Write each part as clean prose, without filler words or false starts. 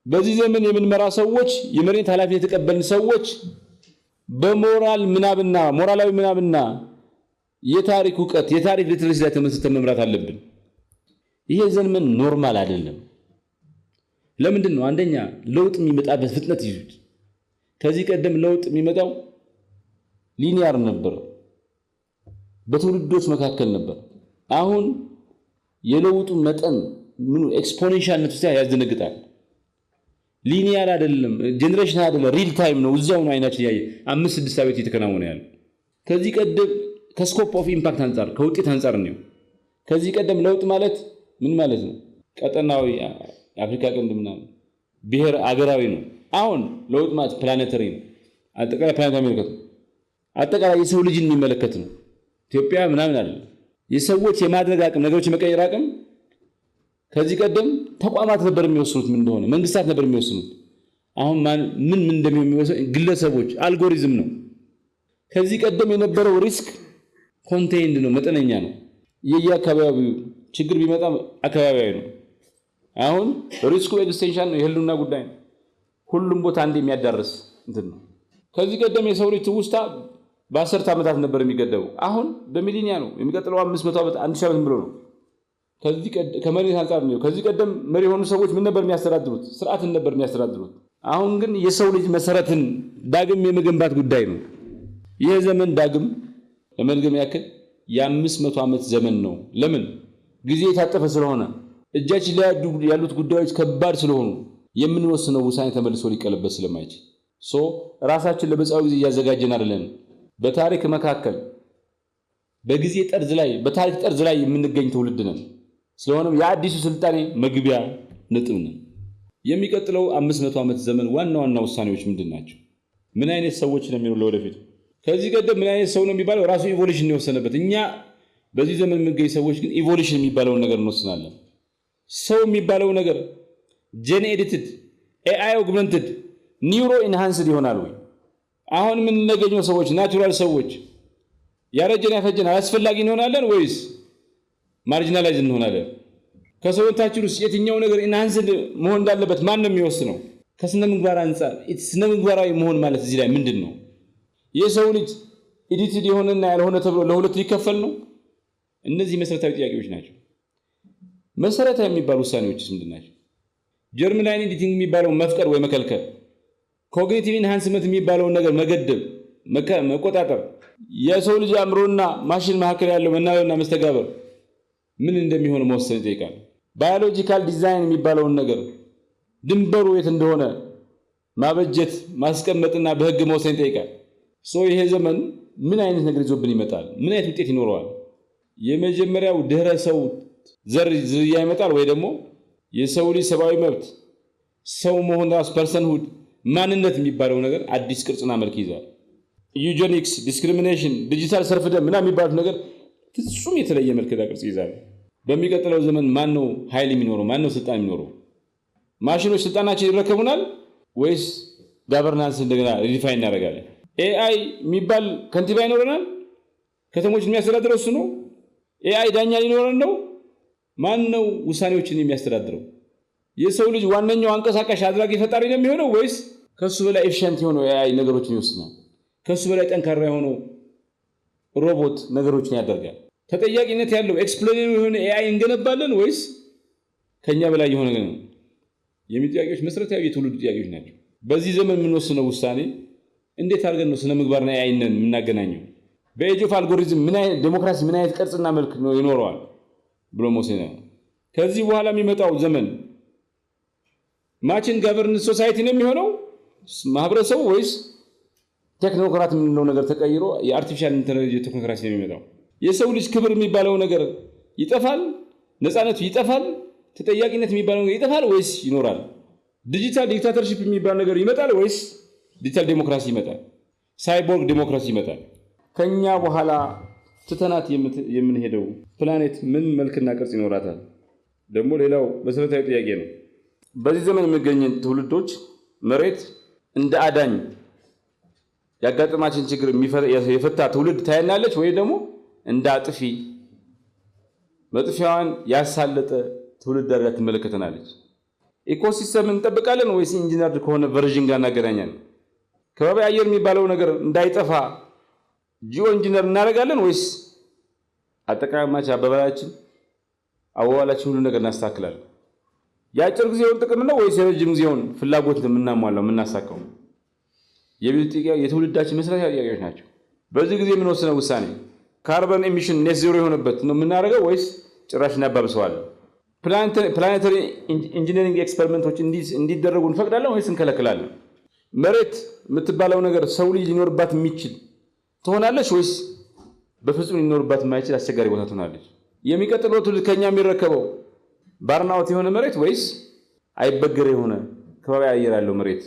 በዚህ ዘመን የምንመራ ሰዎች የመሬት ኃላፊነት የተቀበልን ሰዎች በሞራል ምናብና ሞራላዊ ምናብና የታሪክ ዕውቀት የታሪክ ሊትሬሲ ላይ ተመስርተን መምራት አለብን። ይሄ ዘመን ኖርማል አይደለም። ለምንድን ነው? አንደኛ ለውጥ የሚመጣበት ፍጥነት ይዙት። ከዚህ ቀደም ለውጥ የሚመጣው ሊኒያር ነበር፣ በትውልዶች መካከል ነበር። አሁን የለውጡ መጠን ምኑ ኤክስፖኔንሻልነቱ ያስደነግጣል። ሊኒያር አይደለም፣ ጄነሬሽን አይደለም፣ ሪል ታይም ነው። እዛው ነው አይናችን ያየ 5-6 ዓመት እየተከናወነ ያለ። ከዚህ ቀደም ከስኮፕ ኦፍ ኢምፓክት አንፃር ከውጤት አንፃር ነው። ከዚህ ቀደም ለውጥ ማለት ምን ማለት ነው? ቀጠናዊ አፍሪካ ቀንድ ምናምን ብሔር አገራዊ ነው። አሁን ለውጥ ማለት ፕላኔተሪ ነው። አጠቃላይ ፕላኔት የሚመለከት ነው። አጠቃላይ የሰው ልጅን የሚመለከት ነው። ኢትዮጵያ ምናምን አይደለም። የሰዎች የማድረግ አቅም ነገሮች የመቀየር አቅም ከዚህ ቀደም ተቋማት ነበር የሚወስኑት፣ ምን እንደሆነ መንግስታት ነበር የሚወስኑት። አሁን ምን እንደሚሆን የሚወስኑ ግለሰቦች፣ አልጎሪዝም ነው። ከዚህ ቀደም የነበረው ሪስክ ኮንቴይንድ ነው፣ መጠነኛ ነው። የየአካባቢው ችግር ቢመጣ አካባቢያዊ ነው። አሁን ሪስኩ ኤክስቴንሽን ነው፣ የህልውና ጉዳይ ነው። ሁሉም ቦታ አንድ የሚያዳርስ እንትን ነው። ከዚህ ቀደም የሰው ልጅ ትውስታ በ10 ዓመታት ነበር የሚገደበው። አሁን በሚሊኒያ ነው። የሚቀጥለው 500 ዓመት 1000 ዓመት ብሎ ነው። ከዚህ ቀደም ከመሬት አንፃር ነው። ከዚህ ቀደም መሪ የሆኑ ሰዎች ምን ነበር የሚያስተዳድሩት? ስርዓትን ነበር የሚያስተዳድሩት። አሁን ግን የሰው ልጅ መሰረትን ዳግም የመገንባት ጉዳይ ነው። ይሄ ዘመን ዳግም ለመድገም ያክል የ500 ዓመት ዘመን ነው። ለምን? ጊዜ የታጠፈ ስለሆነ፣ እጃችን ላይ ያሉት ጉዳዮች ከባድ ስለሆኑ፣ የምንወስነው ውሳኔ ተመልሶ ሊቀለበስ ስለማይችል ራሳችን ለመጻው ጊዜ እያዘጋጀን አይደለም። በታሪክ መካከል በጊዜ ጠርዝ ላይ በታሪክ ጠርዝ ላይ የምንገኝ ትውልድ ነን። ስለሆነም የአዲሱ ስልጣኔ መግቢያ ነጥብ ነን። የሚቀጥለው 500 ዓመት ዘመን ዋና ዋና ውሳኔዎች ምንድናቸው? ምን አይነት ሰዎች ነው የሚኖሩ ለወደፊት? ከዚህ ቀደም ምን አይነት ሰው ነው የሚባለው ራሱ ኢቮሉሽን የወሰነበት። እኛ በዚህ ዘመን የምንገኝ ሰዎች ግን ኢቮሉሽን የሚባለውን ነገር እንወስናለን። ሰው የሚባለው ነገር ጄን ኤዲትድ ኤአይ ኦግመንትድ ኒውሮ ኢንሃንስድ ይሆናል ወይ? አሁን ምን ነገኘው ሰዎች ናቹራል ሰዎች ያረጀን ያፈጀን አስፈላጊ እንሆናለን ወይስ ማርጂናላይዝ እንሆናለን? ከሰውነታችን ውስጥ የትኛው ነገር ኢንሃንስድ መሆን እንዳለበት ማን ነው የሚወስነው? ከስነ ምግባር አንፃር ስነ ምግባራዊ መሆን ማለት እዚህ ላይ ምንድን ነው? የሰው ልጅ ኤዲትድ የሆነና ያልሆነ ተብሎ ለሁለት ሊከፈል ነው? እነዚህ መሰረታዊ ጥያቄዎች ናቸው። መሰረታዊ የሚባሉ ውሳኔዎችስ ምንድን ናቸው? ጀርም ላይን ኤዲቲንግ የሚባለው መፍቀር ወይ መከልከል፣ ኮግኒቲቭ ኢንሃንስመንት የሚባለው ነገር መገደብ መቆጣጠር፣ የሰው ልጅ አእምሮና ማሽን መካከል ያለው መናበብና መስተጋበር ምን እንደሚሆን መወሰን ይጠይቃል። ባዮሎጂካል ዲዛይን የሚባለውን ነገር ድንበሩ የት እንደሆነ ማበጀት ማስቀመጥና በህግ መወሰን ይጠይቃል። ይሄ ዘመን ምን አይነት ነገር ይዞብን ይመጣል? ምን አይነት ውጤት ይኖረዋል? የመጀመሪያው ድህረ ሰው ዘር ዝርያ ይመጣል ወይ ደግሞ የሰው ልጅ ሰብአዊ መብት ሰው መሆን ራሱ ፐርሰንሁድ ማንነት የሚባለው ነገር አዲስ ቅርጽና መልክ ይዛል። ዩጀኒክስ፣ ዲስክሪሚኔሽን፣ ዲጂታል ሰርፍደም ምናምን የሚባሉት ነገር ፍጹም የተለየ መልክና ቅርጽ ይዛል። በሚቀጥለው ዘመን ማን ነው ኃይል የሚኖረው? ማን ነው ስልጣን የሚኖረው? ማሽኖች ስልጣናችን ይረከቡናል ወይስ ጋቨርናንስ እንደገና ሪዲፋይን እናደርጋለን? ኤአይ የሚባል ከንቲባ ይኖረናል? ከተሞችን የሚያስተዳድረው እሱ ነው? ኤአይ ዳኛ ሊኖረን ነው? ማን ነው ውሳኔዎችን የሚያስተዳድረው? የሰው ልጅ ዋነኛው አንቀሳቃሽ አድራጊ ፈጣሪ ነው የሚሆነው ወይስ ከሱ በላይ ኤፊሽንት የሆነው ኤአይ ነገሮችን ይወስናል? ከሱ በላይ ጠንካራ የሆነው ሮቦት ነገሮችን ያደርጋል? ተጠያቂነት ያለው ኤክስፕሎሬቲቭ የሆነ ኤአይ እንገነባለን ወይስ ከኛ በላይ የሆነ ነው? የሚጥያቄዎች መሰረታዊ የትውልድ ጥያቄዎች ናቸው። በዚህ ዘመን የምንወስነው ውሳኔ እንዴት አድርገን ነው ስነ ምግባርና ኤአይን የምናገናኘው? በኤጅ ኦፍ አልጎሪዝም ምን አይነት ዴሞክራሲ ምን አይነት ቅርጽና መልክ ነው ይኖረዋል ብሎ መወሰን ነው። ከዚህ በኋላ የሚመጣው ዘመን ማችን ገቨርነንስ ሶሳይቲ ነው የሚሆነው ማህበረሰቡ ወይስ ቴክኖክራት የምንለው ነገር ተቀይሮ የአርቲፊሻል ኢንተለጀንስ ቴክኖክራሲ ነው የሚመጣው? የሰው ልጅ ክብር የሚባለው ነገር ይጠፋል? ነፃነቱ ይጠፋል? ተጠያቂነት የሚባለው ነገር ይጠፋል ወይስ ይኖራል? ዲጂታል ዲክታተርሺፕ የሚባለው ነገር ይመጣል ወይስ ዲጂታል ዴሞክራሲ ይመጣል? ሳይቦርግ ዴሞክራሲ ይመጣል? ከኛ በኋላ ትተናት የምንሄደው ፕላኔት ምን መልክና ቅርጽ ይኖራታል? ደግሞ ሌላው መሰረታዊ ጥያቄ ነው። በዚህ ዘመን የሚገኙ ትውልዶች መሬት እንደ አዳኝ ያጋጠማችን ችግር የፈታ ትውልድ ታየናለች ወይ ደግሞ እንደ አጥፊ መጥፊያዋን ያሳለጠ ትውልድ አድርጋ ትመለከተናለች? ኢኮሲስተም እንጠብቃለን ወይስ ኢንጂነር ከሆነ ቨርዥን ጋር እናገናኛለን? ከባቢ አየር የሚባለው ነገር እንዳይጠፋ ጂኦ ኢንጂነር እናደርጋለን ወይስ አጠቃማች አበባላችን አዋዋላችን ሁሉ ነገር እናስተካክላለን? የአጭር ጊዜውን ጥቅም ነው ወይስ የረጅም ጊዜውን ፍላጎት የምናሟላው የምናሳካው? የትውልዳችን መሰረታዊ ጥያቄዎች ናቸው። በዚህ ጊዜ የምንወስነው ውሳኔ ካርበን ኤሚሽን ኔት ዜሮ የሆነበት ነው የምናደርገው ወይስ ጭራሽ እናባብሰዋለን? ፕላኔታሪ ኢንጂነሪንግ ኤክስፐሪመንቶች እንዲደረጉ እንፈቅዳለን ወይስ እንከለክላለን? መሬት የምትባለው ነገር ሰው ልጅ ሊኖርባት የሚችል ትሆናለች ወይስ በፍጹም ሊኖርባት የማይችል አስቸጋሪ ቦታ ትሆናለች? የሚቀጥለው ትውልድ ከኛ የሚረከበው ባርናውት የሆነ መሬት ወይስ አይበገር የሆነ ከባቢ አየር ያለው መሬት?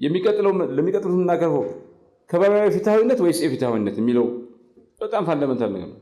ለሚቀጥለው የምናቀርበው ከባቢያዊ ፍትሃዊነት ወይስ ኢፍትሃዊነት የሚለው በጣም ፋንዳመንታል ነገር ነው።